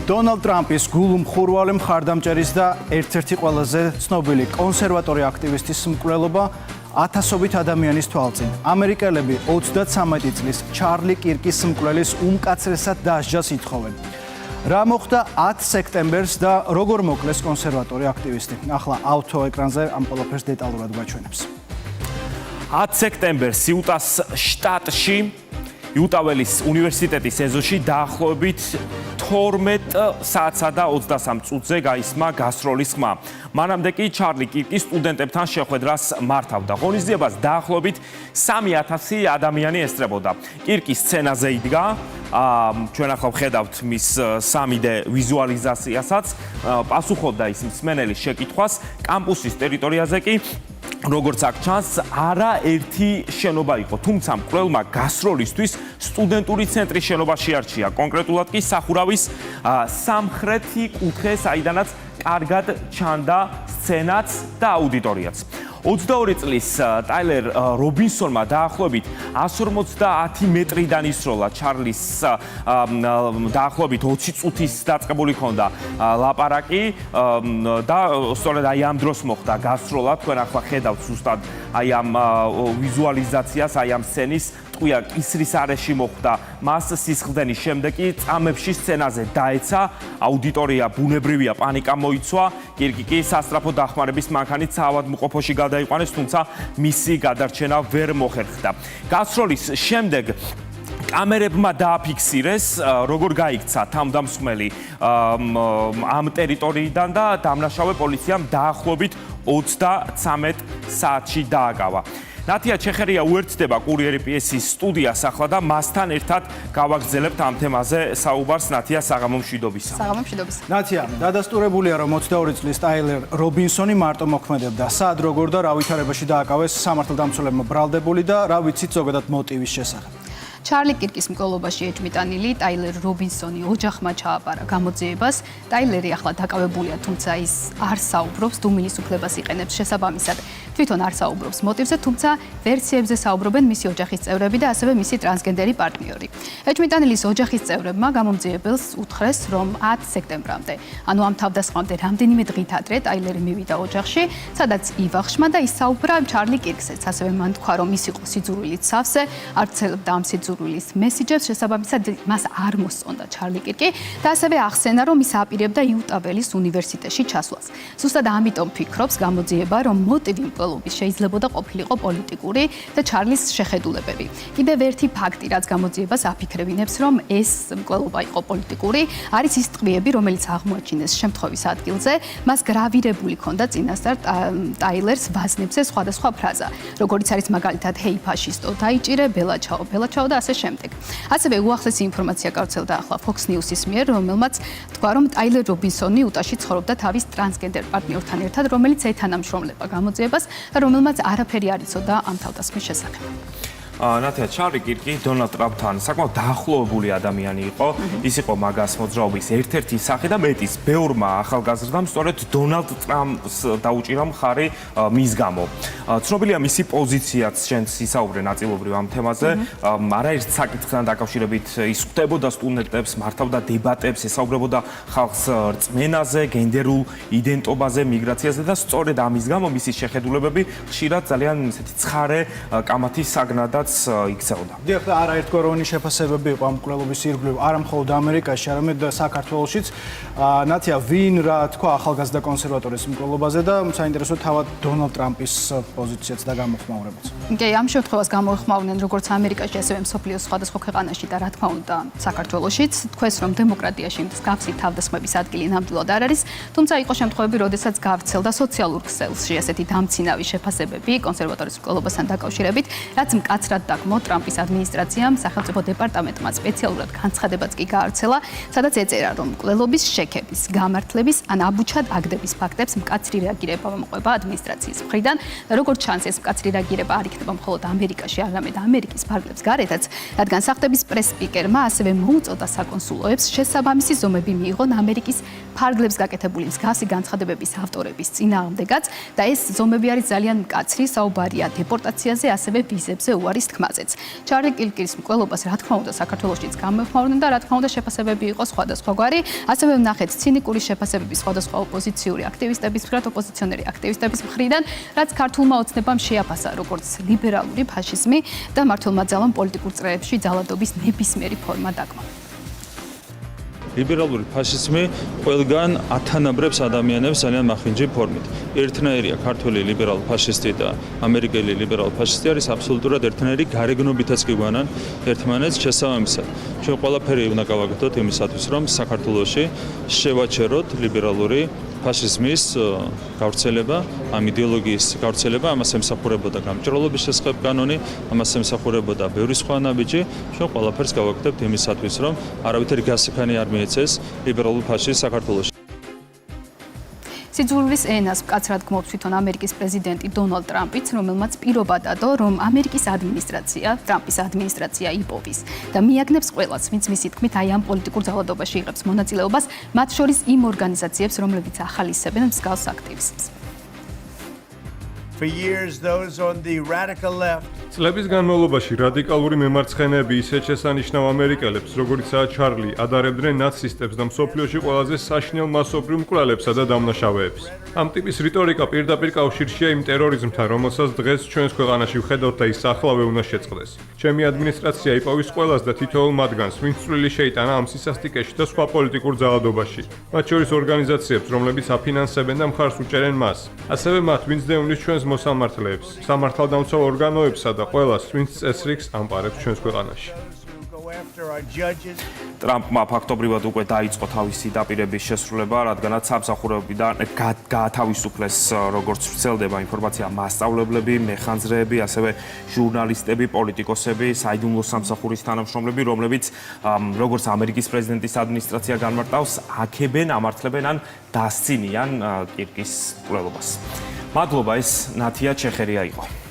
დონალდ ტრამპის გულმხურვალი მხარდამჭერის და ერთ-ერთი ყველაზე ცნობილი კონსერვატორი აქტივისტის მკვლელობა ათასობით ადამიანის თვალწინ. ამერიკელები 33 წლის ჩარლი კირკის მკვლელის უმკაცრესად დასჯას ითხოვენ. რა მოხდა 10 სექტემბერს და როგორ მოკლეს კონსერვატორი აქტივისტი? ახლა ავთო ეკრანზე ამ ყველაფერს დეტალურად გვაჩვენებს. 10 სექტემბერს იუტას შტატში იუტაველის უნივერსიტეტის ეზოში დაახლოებით 12 საათსა და 23 წუთზე გაისმა გასროლის ხმა. მანამდე კი ჩარლი კირკი სტუდენტებთან შეხვედრას მართავდა. ღონისძიებას დაახლოებით 3000 ადამიანი ესწრებოდა. კირკი სცენაზე იდგა. ჩვენ ახლა ვხედავთ მის 3D ვიზუალიზაციასაც. პასუხობდა ის მსმენელის შეკითხვას. კამპუსის ტერიტორიაზე კი როგორც აქ ჩანს, არაერთი შენობა იყო, თუმცა მკვლელმა გასროლისთვის სტუდენტური ცენტრის შენობა შეარჩია. კონკრეტულად კი სახურავის სამხრეთი კუთხე, საიდანაც კარგად ჩანდა სცენაც და აუდიტორიაც. 22 წლის ტაილერ რობინსონმა დაახლოებით 150 მეტრიდან ისროლა. ჩარლის დაახლოებით 20 წუთის დაწყებული ჰქონდა ლაპარაკი და სწორედ აი ამ დროს მოხდა გასროლა. თქვენ ახლა ხედავთ ზუსტად აი ამ ვიზუალიზაციას, აი ამ სცენის. ტყვია კისრის არეში მოხდა. მას სისხლდენის შემდეგ კი წამებში სცენაზე დაეცა. აუდიტორია ბუნებრივია პანიკა მოიცვა. კირკი კი სასწრაფო დახმარების მანქანით საავადმყოფოში გადაიყვანეს, თუმცა მისი გადარჩენა ვერ მოხერხდა. გასროლის შემდეგ კამერებმა დააფიქსირეს, როგორ გაიქცა თავდამსხმელი ამ ტერიტორიიდან და დამნაშავე პოლიციამ დაახლოებით 33 საათში დააკავა. ნათია ჩეხერია უერთდება კურიერი პიესის სტუდიას ახლა და მასთან ერთად გავაგრძელებთ ამ თემაზე საუბარს. ნათია, საღამო მშვიდობისა. საღამო მშვიდობისა. ნათია, დადასტურებულია, რომ 22 წლის ტაილერ რობინსონი მარტო მოქმედებდა. სად, როგორ და რა ვითარებაში დააკავეს სამართალდამცველებმა ბრალდებული და რა ვიცით ზოგადად მოტივის შესახებ? ჩარლი კირკის მკვლელობაში ეჭვმიტანილი ტაილერ რობინსონი ოჯახმა ჩააბარა გამოძიებას. ტაილერი ახლა დაკავებულია, თუმცა ის არ საუბრობს, დუმილის უფლებას იყენებს შესაბამისად. თვითონ არ საუბრობს მოტივზე, თუმცა ვერსიებზე საუბრობენ მისი ოჯახის წევრები და ასევე მისი ტრანსგენდერი პარტნიორი. ეჭვმიტანილის ოჯახის წევრებმა გამომძიებელს უთხრეს, რომ 10 სექტემბრამდე, ანუ ამ თავდასხმამდე რამდენიმე დღით ადრე ტაილერი მივიდა ოჯახში, სადაც ივახშმა და ისაუბრა ჩარლი კირკსაც. ასევე მან თქვა, რომ ის იყო სიძულვილით სავსე, არ ცელებდა ამ სიძულვილის მესიჯებს, შესაბამისად მას არ მოსწონდა ჩარლი კირკი და ასევე ახსენა, რომ ის აპირებდა იუტაველის უნივერსიტეტში ჩასვლას. ზუსტად ამიტომ ფიქრობს გამოძიება, რომ მოტივი შეიძლებოდა ყოფილიყო პოლიტიკური და ჩარლის შეხედულებები. კიდევ ერთი ფაქტი, რაც გამოძიებას აფიქრებინებს, რომ ეს მკვლელობა იყო პოლიტიკური, არის ის ტყვიები, რომელიც აღმოაჩინეს შემთხვევის ადგილზე. მას გრავირებული ჰქონდა წინასწარ ტაილერს ვაზნებზე სხვადასხვა ფრაზა, როგორიც არის მაგალითად ჰეი ფაშისტო, დაიჭირე, ბელაჩაო, ბელაჩაო და ასე შემდეგ. ასევე უახლესი ინფორმაცია გავრცელდა ახლა Fox News-ის მიერ, რომელმაც თქვა, რომ ტაილერ რობინსონი იუტაში ცხოვრობდა თავის ტრანსგენდერ პარტნიორთან ერთად, რომელიც ეთანამშრომლება გამოძიებას და რომელმაც არაფერი არ იცოდა ამ თავდასხმის შესახებ. ნათია, ჩარლი კირკი დონალდ ტრამპთან საკმაოდ დაახლოებული ადამიანი იყო. ის იყო მაგას მოძრაობის ერთ-ერთი სახე და მეტის ბევრმა ახალგაზრდამ სწორედ დონალდ ტრამპს დაუჭირა მხარი მის გამო. ცნობილია მისი პოზიციაც, შენც ისაუბრე ნაწილობრივ ამ თემაზე. არაერთ საკითხთან დაკავშირებით ის ხვდებოდა სტუდენტებს, მართავდა დებატებს, ესაუბრებოდა ხალხს რწმენაზე, გენდერულ იდენტობაზე, მიგრაციაზე და სწორედ ამის გამო მისი შეხედულებები ხშირად ძალიან ისეთი ცხარე კამათის საგნადად იქცეოდა. დიახ, და არაერთგვაროვანი შეფასებები იყო ამ მკვლელობის ირგვლივ, არა მხოლოდ ამერიკაში, არამედ საქართველოშიც. ნათია, ვინ რა თქვა ახალგაზრდა კონსერვატორის მკვლელობაზე და საინტერესო თავად დონალდ ტრამპის პოზიციაც და გამოხმაურებაც. კი, ამ შემთხვევას გამოიხმაურნენ როგორც ამერიკაში, ასევე მსოფლიოს სხვადასხვა ქვეყანაში და რა თქმა უნდა საქართველოშიც. თქვეს, რომ დემოკრატიაში მსგავსი თავდასხმების ადგილი ნამდვილად არ არის, თუმცა იყო შემთხვევები, როდესაც გავრცელდა სოციალურ ქსელში ესეთი დამცინავი შეფასებები კონსერვატორის მკვლელობასთან დაკავშირებით, რაც მკაცრად დაგმო ტრამპის ადმინისტრაციამ, სახელმწიფო დეპარტამენტმა სპეციალურად განცხადებაც კი გაავრცელა, სადაც ეწერა, რომ მკვლელობის შექების, გამართლების ან აბუჩად აგდების ფაქტებს მკაცრი რეაგირება მოყვება ადმინისტრაციის მხრიდან. როგორც ჩანს, ეს მკაცრი რეაგირება არ იქნება მხოლოდ ამერიკაში, არამედ ამერიკის ფარგლებს გარეთაც, რადგან სახტების პრეს-სპიკერმა ასევე მოუწოდა საკონსულოებს შესაბამისი ზომები მიიღონ ამერიკის ფარგლებს გაკეთებული მსგავსი განცხადებების ავტორების წინააღმდეგაც და ეს ზომები არის ძალიან მკაცრი, საუბარია დეპორტაციაზე, ასევე ვიზებზე უარის მკვლევარის თქმაზეც. ჩარლი კილკირის მკვლელობას რა თქმა უნდა საქართველოშიც გამოეხმაურნენ და რა თქმა უნდა შეფასებები იყო სხვადასხვაგვარი. ასევე ვნახეთ ცინიკური შეფასებები სხვადასხვა ოპოზიციური აქტივისტების მხრიდან, ოპოზიციონერი აქტივისტების მხრიდან, რაც ქართულმა ოცნებამ შეაფასა როგორც ლიბერალური ფაშიზმი და მართლმა ძალამ პოლიტიკურ წრეებში ძალადობის ნებისმიერი ფორმა დაგმო. ლიბერალური ფაშიზმი ყველგან ათანაბრებს ადამიანებს ძალიან მახინჯი ფორმით. ერთნაირია ქართული ლიბერალ ფაშისტი და ამერიკელი ლიბერალ ფაშისტი არის აბსოლუტურად ერთნაირი, გარეგნობითაც კი გვანან ერთმანეთს შესაბამისად. ჩვენ ყველაფერი უნდა გავაკეთოთ იმისათვის, რომ საქართველოში შევაჩეროთ ლიბერალური ფაშიზმის გავრცელება, ამ იდეოლოგიის გავრცელება, ამას ემსახურებოდა გამჭრელობის შესახებ კანონი, ამას ემსახურებოდა ბევრი სხვა ნაბიჯი. ჩვენ ყველაფერს გავაკეთებთ იმისათვის, რომ არავითარი გასაქანი არ მიეცეს ლიბერალურ ფაშიზმს საქართველოში. სიძულვილის ენას მკაცრად გმობს თვითონ ამერიკის პრეზიდენტი დონალდ ტრამპიც, რომელმაც პირობა დადო, რომ ამერიკის ადმინისტრაცია, ტრამპის ადმინისტრაცია იპოვის და მიაგნებს ყველას, ვინც მისი თქმით აი ამ პოლიტიკურ ძალადობაში იღებს მონაწილეობას, მათ შორის იმ ორგანიზაციებს, რომლებიც ახალისებენ მსგავს აქტივისტებს. For years, those on the radical left წლების განმავლობაში რადიკალური მემარცხენეები ისეთ შესანიშნავ ამერიკელებს, როგორიცაა ჩარლი, ადარებდნენ ნაცისტებს და მსოფლიოში ყველაზე საშნელ მასობრივ მკვლელებსა და დამნაშავეებს. ამ ტიპის რიტორიკა პირდაპირ კავშირშია იმ ტერორიზმთან, რომელსაც დღეს ჩვენს ქვეყანაში ვხედავთ და ის ახლავე უნდა შეწყდეს. ჩემი ადმინისტრაცია იპოვის ყველას და თითოეულ მათგანს, ვინც წვლილი შეიტანა ამ სისასტიკეში და სხვა პოლიტიკურ ძალადობაში. მათ შორის ორგანიზაციებს, რომლებიც აფინანსებენ და მხარს უჭერენ მას. ასევე მათ, ვინც დევნილს ჩვენს მოსამართლეებს, სამართალდამცავ ორგანოებსა და ყველას, ვინც წესრიგს ამყარებს ჩვენს ქვეყანაში. ტრამპმა ფაქტობრივად უკვე დაიწყო თავისი დაპირების შესრულება, რადგანაც სამსახურებიდან გაათავისუფლეს, როგორც ვრცელდება ინფორმაცია, მასწავლებლები, მეხანძრეები, ასევე ჟურნალისტები, პოლიტიკოსები, საიდუმლო სამსახურის თანამშრომლები, რომლებიც როგორც ამერიკის პრეზიდენტის ადმინისტრაცია განმარტავს, აქებენ, ამართლებენ ან დასცინიან კირკის მკვლელობას. მადლობა, ეს ნათია ჩეხერია იყო.